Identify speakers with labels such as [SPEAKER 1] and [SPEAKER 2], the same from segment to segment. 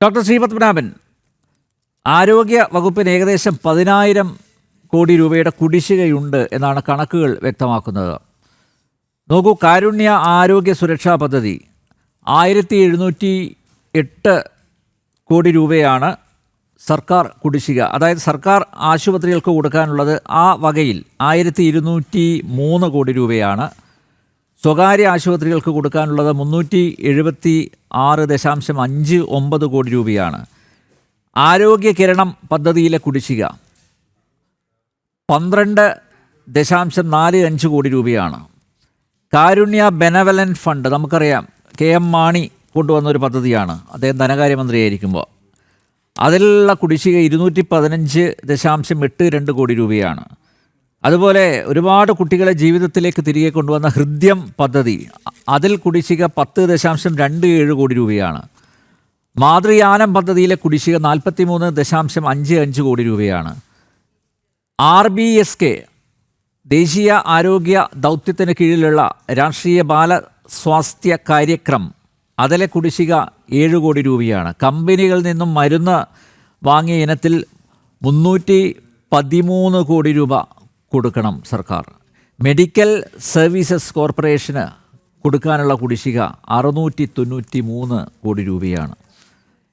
[SPEAKER 1] Doctor Sreepadmanabhan, ആരോഗ്യ വകുപ്പിന് ഏകദേശം 10,000 കോടി രൂപയുടെ കുടിശ്ശികയുണ്ട് എന്നാണ് കണക്കുകൾ വ്യക്തമാക്കുന്നത്. നോക്കൂ, കാരുണ്യ ആരോഗ്യ സുരക്ഷാ പദ്ധതി 1708 കോടി രൂപയാണ് സർക്കാർ കുടിശ്ശിക. അതായത് സർക്കാർ ആശുപത്രികൾക്ക് കൊടുക്കാനുള്ളത് ആ വകയിൽ 1203 കോടി രൂപയാണ്. സ്വകാര്യ ആശുപത്രികൾക്ക് കൊടുക്കാനുള്ളത് 376.59 കോടി രൂപയാണ്. ആരോഗ്യ കിരണം പദ്ധതിയിലെ കുടിശ്ശിക 12.45 കോടി രൂപയാണ്. കാരുണ്യ ബെനവലൻറ്റ് ഫണ്ട് നമുക്കറിയാം, KM മാണി കൊണ്ടുവന്നൊരു പദ്ധതിയാണ്, അദ്ദേഹം ധനകാര്യമന്ത്രിയായിരിക്കുമ്പോൾ. അതിലുള്ള കുടിശ്ശിക 215.82 കോടി രൂപയാണ്. അതുപോലെ ഒരുപാട് കുട്ടികളെ ജീവിതത്തിലേക്ക് തിരികെ കൊണ്ടുവന്ന ഹൃദ്യം പദ്ധതി, അതിൽ കുടിശ്ശിക 10.27 കോടി രൂപയാണ്. മാതൃയാനം പദ്ധതിയിലെ കുടിശ്ശിക 43.55 കോടി രൂപയാണ്. RBSK ദേശീയ ആരോഗ്യ ദൗത്യത്തിന് കീഴിലുള്ള രാഷ്ട്രീയ ബാല സ്വാസ്ഥ്യ കാര്യക്രം, അതിലെ കുടിശ്ശിക 7 കോടി രൂപയാണ്. കമ്പനികളിൽ നിന്നും മരുന്ന് വാങ്ങിയ ഇനത്തിൽ 313 കോടി രൂപ കൊടുക്കണം സർക്കാർ. മെഡിക്കൽ സർവീസസ് കോർപ്പറേഷന് കൊടുക്കാനുള്ള കുടിശ്ശിക 693 കോടി രൂപയാണ്.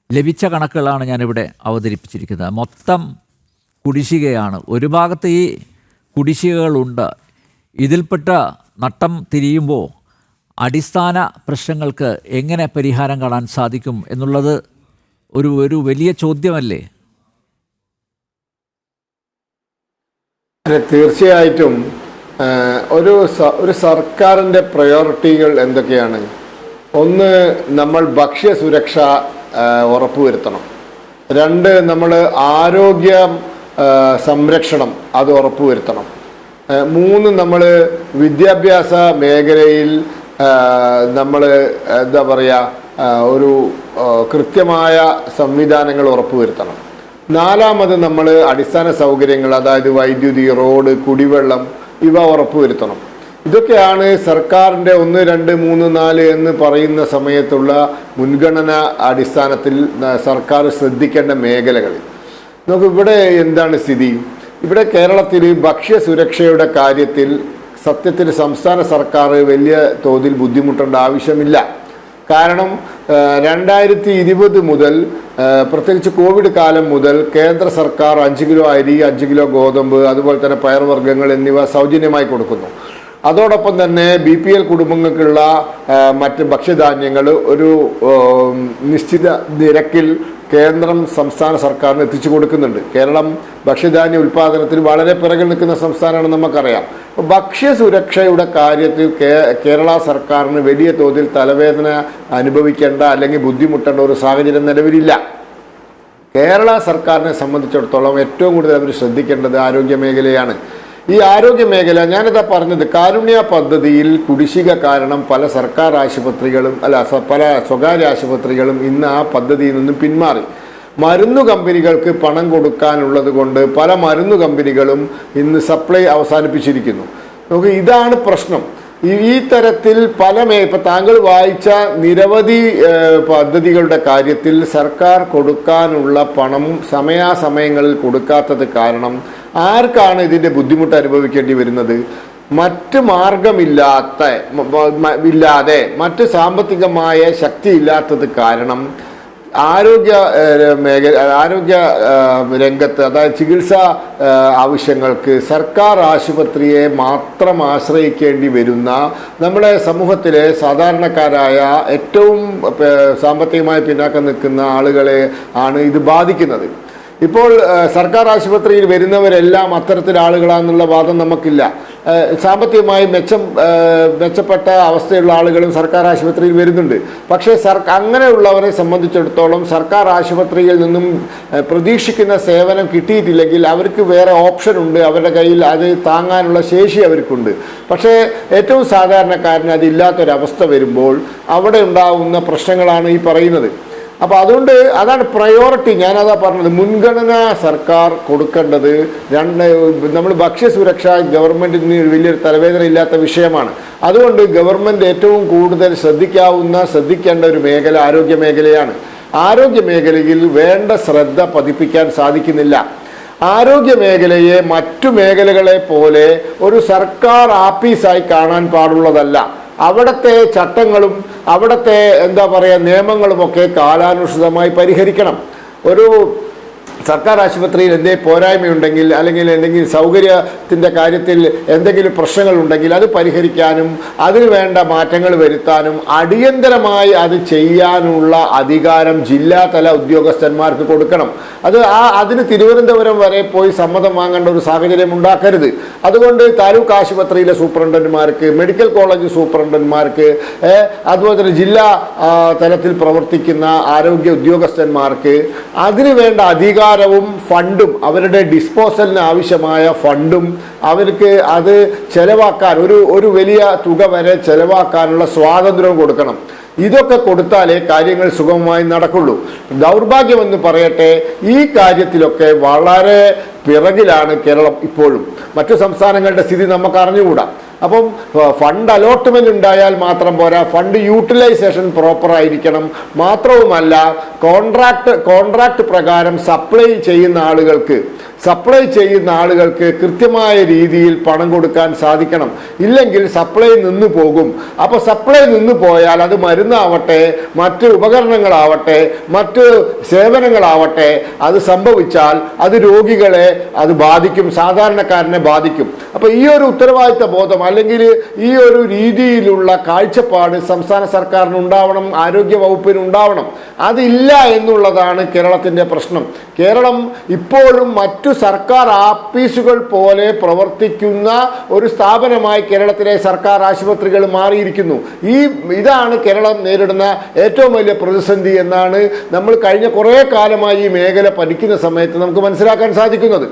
[SPEAKER 1] ലഭിച്ച കണക്കുകളാണ് ഞാനിവിടെ അവതരിപ്പിച്ചിരിക്കുന്നത്. മൊത്തം കുടിശ്ശികയാണ്. ഒരു ഭാഗത്ത് ഈ കുടിശ്ശികകളുണ്ട്. ഇതിൽപ്പെട്ട നട്ടം തിരിയുമ്പോൾ അടിസ്ഥാന പ്രശ്നങ്ങൾക്ക് എങ്ങനെ പരിഹാരം കാണാൻ സാധിക്കും എന്നുള്ളത് ഒരു വലിയ ചോദ്യമല്ലേ?
[SPEAKER 2] തീർച്ചയായിട്ടും ഒരു സർക്കാരിൻ്റെ പ്രയോറിറ്റികൾ എന്തൊക്കെയാണ്? ഒന്ന്, നമ്മൾ ഭക്ഷ്യസുരക്ഷ ഉറപ്പുവരുത്തണം. 2, നമ്മൾ ആരോഗ്യ സംരക്ഷണം അത് ഉറപ്പുവരുത്തണം. 3, നമ്മൾ വിദ്യാഭ്യാസ മേഖലയിൽ നമ്മൾ എന്താ പറയുക, ഒരു കൃത്യമായ സംവിധാനങ്ങൾ ഉറപ്പുവരുത്തണം. 4, നമ്മൾ അടിസ്ഥാന സൗകര്യങ്ങൾ, അതായത് വൈദ്യുതി, റോഡ്, കുടിവെള്ളം ഇവ ഉറപ്പുവരുത്തണം. ഇതൊക്കെയാണ് സർക്കാരിൻ്റെ 1, 2, 3, 4 എന്ന് പറയുന്ന സമയത്തുള്ള മുൻഗണന അടിസ്ഥാനത്തിൽ സർക്കാർ ശ്രദ്ധിക്കേണ്ട മേഖലകൾ. നമുക്ക് ഇവിടെ എന്താണ് സ്ഥിതി? ഇവിടെ കേരളത്തിൽ ഭക്ഷ്യസുരക്ഷയുടെ കാര്യത്തിൽ സത്യത്തിൽ സംസ്ഥാന സർക്കാർ വലിയ തോതിൽ ബുദ്ധിമുട്ടേണ്ട ആവശ്യമില്ല. കാരണം 2020 മുതൽ, പ്രത്യേകിച്ച് കോവിഡ് കാലം മുതൽ കേന്ദ്ര സർക്കാർ 5 കിലോ അരി, 5 കിലോ ഗോതമ്പ്, അതുപോലെ തന്നെ പയർവർഗ്ഗങ്ങൾ എന്നിവ സൗജന്യമായി കൊടുക്കുന്നു. അതോടൊപ്പം തന്നെ BPL കുടുംബങ്ങൾക്കുള്ള മറ്റ് ഭക്ഷ്യധാന്യങ്ങൾ ഒരു നിശ്ചിത നിരക്കിൽ കേന്ദ്രം സംസ്ഥാന സർക്കാരിന് എത്തിച്ചു കൊടുക്കുന്നുണ്ട്. കേരളം ഭക്ഷ്യധാന്യ ഉൽപ്പാദനത്തിൽ വളരെ പിറകിൽ നിൽക്കുന്ന സംസ്ഥാനമാണെന്ന് നമുക്കറിയാം. ഭക്ഷ്യസുരക്ഷയുടെ കാര്യത്തിൽ കേരള സർക്കാരിന് വലിയ തോതിൽ തലവേദന അനുഭവിക്കേണ്ട അല്ലെങ്കിൽ ബുദ്ധിമുട്ടേണ്ട ഒരു സാഹചര്യം നിലവിലില്ല. കേരള സർക്കാരിനെ സംബന്ധിച്ചിടത്തോളം ഏറ്റവും കൂടുതൽ അവർ ശ്രദ്ധിക്കേണ്ടത് ആരോഗ്യ മേഖലയാണ്. ഈ ആരോഗ്യ മേഖല, ഞാനിതാ പറഞ്ഞത്, കാരുണ്യ പദ്ധതിയിൽ കുടിശ്ശിക കാരണം പല സർക്കാർ ആശുപത്രികളും പല സ്വകാര്യ ആശുപത്രികളും ഇന്ന് ആ പദ്ധതിയിൽ നിന്നും പിന്മാറി. മരുന്നു കമ്പനികൾക്ക് പണം കൊടുക്കാനുള്ളത് കൊണ്ട് പല മരുന്നു കമ്പനികളും ഇന്ന് സപ്ലൈ അവസാനിപ്പിച്ചിരിക്കുന്നു. നമുക്ക് ഇതാണ് പ്രശ്നം. ഈ തരത്തിൽ ഇപ്പം താങ്കൾ വായിച്ച നിരവധി പദ്ധതികളുടെ കാര്യത്തിൽ സർക്കാർ കൊടുക്കാനുള്ള പണം സമയാസമയങ്ങളിൽ കൊടുക്കാത്തത് കാരണം ആർക്കാണ് ഇതിൻ്റെ ബുദ്ധിമുട്ട് അനുഭവിക്കേണ്ടി വരുന്നത്? മറ്റ് മാർഗമില്ലാതെ മറ്റ് സാമ്പത്തികമായ ശക്തി ഇല്ലാത്തത് കാരണം ആരോഗ്യ രംഗത്ത്, അതായത് ചികിത്സാ ആവശ്യങ്ങൾക്ക് സർക്കാർ ആശുപത്രിയെ മാത്രം ആശ്രയിക്കേണ്ടി വരുന്ന നമ്മുടെ സമൂഹത്തിലെ സാധാരണക്കാരായ ഏറ്റവും സാമ്പത്തികമായി പിന്നാക്കം നിൽക്കുന്ന ആളുകളെ ആണ് ഇത് ബാധിക്കുന്നത്. ഇപ്പോൾ സർക്കാർ ആശുപത്രിയിൽ വരുന്നവരെല്ലാം അത്തരത്തിൽ ആളുകളാണെന്നുള്ള വാദം നമുക്കില്ല. സാമ്പത്തികമായി മെച്ചപ്പെട്ട അവസ്ഥയുള്ള ആളുകളും സർക്കാർ ആശുപത്രിയിൽ വരുന്നുണ്ട്. പക്ഷേ അങ്ങനെയുള്ളവരെ സംബന്ധിച്ചിടത്തോളം സർക്കാർ ആശുപത്രിയിൽ നിന്നും പ്രതീക്ഷിക്കുന്ന സേവനം കിട്ടിയിട്ടില്ലെങ്കിൽ അവർക്ക് വേറെ ഓപ്ഷൻ ഉണ്ട്, അവരുടെ കയ്യിൽ അത് താങ്ങാനുള്ള ശേഷി അവർക്കുണ്ട്. പക്ഷേ ഏറ്റവും സാധാരണക്കാരന് അതില്ലാത്തൊരവസ്ഥ വരുമ്പോൾ അവിടെ ഉണ്ടാകുന്ന പ്രശ്നങ്ങളാണ് ഈ പറയുന്നത്. അപ്പോൾ അതുകൊണ്ട് അതാണ് പ്രയോറിറ്റി. ഞാനതാ പറഞ്ഞത്, മുൻഗണന സർക്കാർ കൊടുക്കേണ്ടത്. നമ്മൾ ഭക്ഷ്യസുരക്ഷ ഗവൺമെൻറ്റിന് വലിയൊരു തലവേദന ഇല്ലാത്ത വിഷയമാണ്. അതുകൊണ്ട് ഗവൺമെൻറ് ഏറ്റവും കൂടുതൽ ശ്രദ്ധിക്കേണ്ട ഒരു മേഖല ആരോഗ്യ മേഖലയാണ്. ആരോഗ്യ മേഖലയിൽ വേണ്ട ശ്രദ്ധ പതിപ്പിക്കാൻ സാധിക്കുന്നില്ല. ആരോഗ്യ മേഖലയെ മറ്റു മേഖലകളെ പോലെ ഒരു സർക്കാർ ആപ്പീസായി കാണാൻ പാടുള്ളതല്ല. അവിടുത്തെ ചട്ടങ്ങളും അവിടുത്തെ നിയമങ്ങളുമൊക്കെ കാലാനുസൃതമായി പരിഹരിക്കണം. ഒരു സർക്കാർ ആശുപത്രിയിൽ എന്തെങ്കിലും പോരായ്മയുണ്ടെങ്കിൽ അല്ലെങ്കിൽ എന്തെങ്കിലും സൗകര്യത്തിൻ്റെ കാര്യത്തിൽ എന്തെങ്കിലും പ്രശ്നങ്ങളുണ്ടെങ്കിൽ അത് പരിഹരിക്കാനും അതിന് വേണ്ട മാറ്റങ്ങൾ വരുത്താനും അടിയന്തരമായി അത് ചെയ്യാനുള്ള അധികാരം ജില്ലാതല ഉദ്യോഗസ്ഥന്മാർക്ക് കൊടുക്കണം. അതിന് തിരുവനന്തപുരം വരെ പോയി സമ്മതം വാങ്ങേണ്ട ഒരു സാഹചര്യം ഉണ്ടാക്കരുത്. അതുകൊണ്ട് താലൂക്ക് ആശുപത്രിയിലെ സൂപ്രണ്ടന്മാർക്ക്, മെഡിക്കൽ കോളേജ് സൂപ്രണ്ടന്മാർക്ക്, അതുപോലെ തന്നെ ജില്ലാ തലത്തിൽ പ്രവർത്തിക്കുന്ന ആരോഗ്യ ഉദ്യോഗസ്ഥന്മാർക്ക് അതിന് വേണ്ട അധികാരവും ഫണ്ടും അവരുടെ ഡിസ്പോസലിന് ആവശ്യമായ ഫണ്ടും അവർക്ക് അത് ചെലവാക്കാൻ ഒരു വലിയ തുക വരെ ചെലവാക്കാനുള്ള സ്വാതന്ത്ര്യവും കൊടുക്കണം. ഇതൊക്കെ കൊടുത്താലേ കാര്യങ്ങൾ സുഗമമായി നടക്കുള്ളൂ. ദൗർഭാഗ്യമെന്ന് പറയട്ടെ, ഈ കാര്യത്തിലൊക്കെ വളരെ പിറകിലാണ് കേരളം ഇപ്പോഴും. മറ്റു സംസ്ഥാനങ്ങളുടെ സ്ഥിതി നമുക്ക് അറിഞ്ഞുകൂടാ. അപ്പം ഫണ്ട് അലോട്ട്മെന്റ് ഉണ്ടായാൽ മാത്രം പോരാ, ഫണ്ട് യൂട്ടിലൈസേഷൻ പ്രോപ്പർ ആയിരിക്കണം. മാത്രവുമല്ല, കോൺട്രാക്ട് പ്രകാരം സപ്ലൈ ചെയ്യുന്ന ആളുകൾക്ക് കൃത്യമായ രീതിയിൽ പണം കൊടുക്കാൻ സാധിക്കണം. ഇല്ലെങ്കിൽ സപ്ലൈ നിന്നു പോകും. അപ്പോൾ സപ്ലൈ നിന്നു പോയാൽ അത് മരുന്നാവട്ടെ, മറ്റ് ഉപകരണങ്ങളാവട്ടെ, മറ്റ് സേവനങ്ങളാവട്ടെ, അത് സംഭവിച്ചാൽ അത് രോഗികളെ അത് ബാധിക്കും, സാധാരണക്കാരനെ ബാധിക്കും. അപ്പോൾ ഈ ഒരു ഉത്തരവാദിത്ത ബോധം അല്ലെങ്കിൽ ഈ ഒരു രീതിയിലുള്ള കാഴ്ചപ്പാട് സംസ്ഥാന സർക്കാരിന് ഉണ്ടാവണം, ആരോഗ്യ വകുപ്പിന് ഉണ്ടാവണം. അതില്ല എന്നുള്ളതാണ് കേരളത്തിൻ്റെ പ്രശ്നം. കേരളം ഇപ്പോഴും മറ്റു സർക്കാർ ആപ്പീസുകൾ പോലെ പ്രവർത്തിക്കുന്ന ഒരു സ്ഥാപനമായി കേരളത്തിലെ സർക്കാർ ആശുപത്രികൾ മാറിയിരിക്കുന്നു. ഇതാണ് കേരളം നേരിടുന്ന ഏറ്റവും വലിയ പ്രതിസന്ധി എന്നാണ് നമ്മൾ കഴിഞ്ഞ കുറേ കാലമായി ഈ മേഖല പഠിക്കുന്ന സമയത്ത് നമുക്ക് മനസ്സിലാക്കാൻ സാധിക്കുന്നത്.